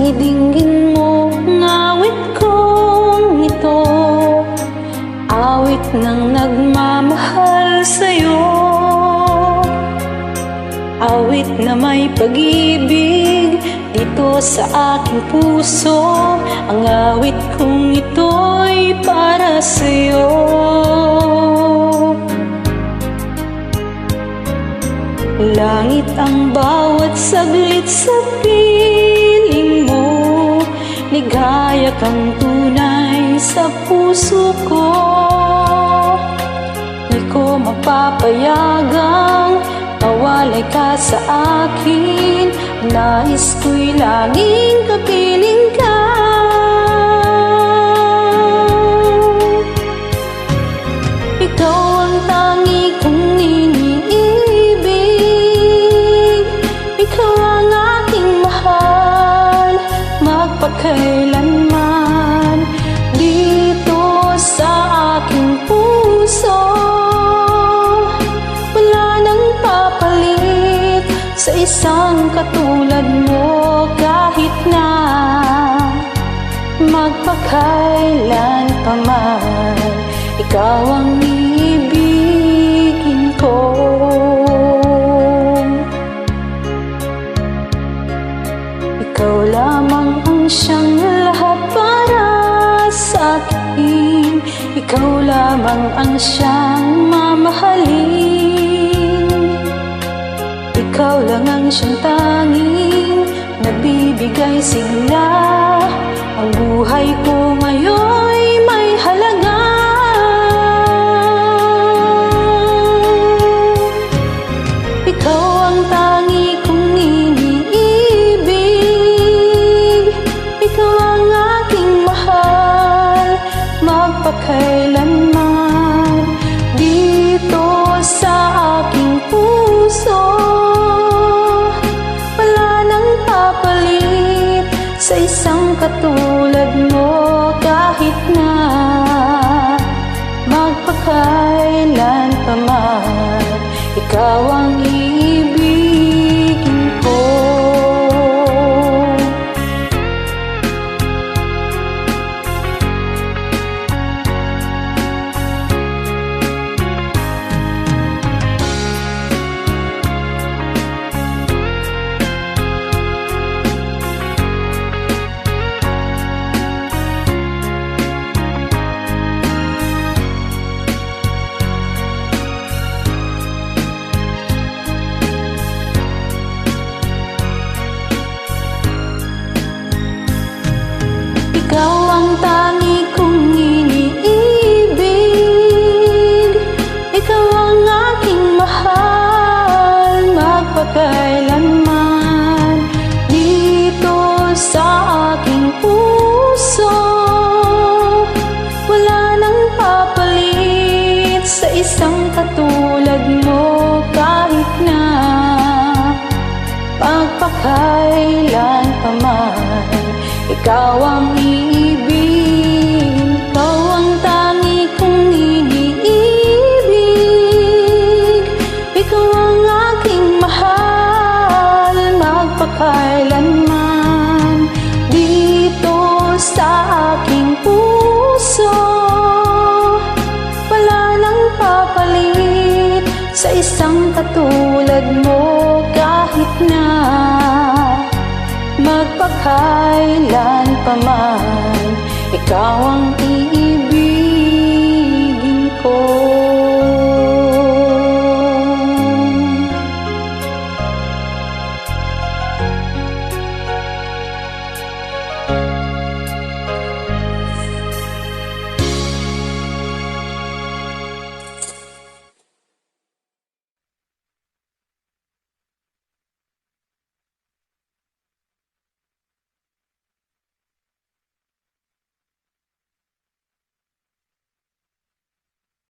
Dinggin mo ang awit kong ito, awit ng nagmamahal sa'yo, awit na may pag-ibig dito sa aking puso. Ang awit kong ito'y para sa'yo. Langit ang bawat saglit sa piling mo, ligaya kang tunay sa puso ko. Di ko mapapayagang mawalay ka sa akin, nais ko'y laging kapiling ka. Ikaw ang tangi kong iniibig, ikaw ang aking mahal, magpakailanman. Dito sa aking puso, wala nang papalit sa isang katulad mo, kahit na magpakailan pa man. Ikaw ang iibigin ko. Ikaw lamang ang siyang lahat para sa akin, ikaw lamang ang siyang mamahalin. Ikaw lang ang siyang tanging nagbibigay sigla. Ang buhay ko ngayon'y may halaga. Ikaw ang tangi kong iniibig, ikaw ang aking mahal, magpakailanman. Dito sa aking puso, wala nang papalit sa isang katulad mo, kahit na magpakailan pa man. Ikaw ang iibigin ko. Ikaw ang tangi kong iniibig, ikaw ang aking mahal, magpakailanman. Dito sa aking puso, wala nang papalit sa isang katulad mo, kahit na magpakailan pa man. Ikaw ang iibigin, ikaw ang tangi kong iniibig, ikaw ang aking mahal, magpakailanman. Dito sa aking puso, wala nang papalit sa isang katulad mo, kahit na magpakailan pa man. Ikaw ang iibigin ko.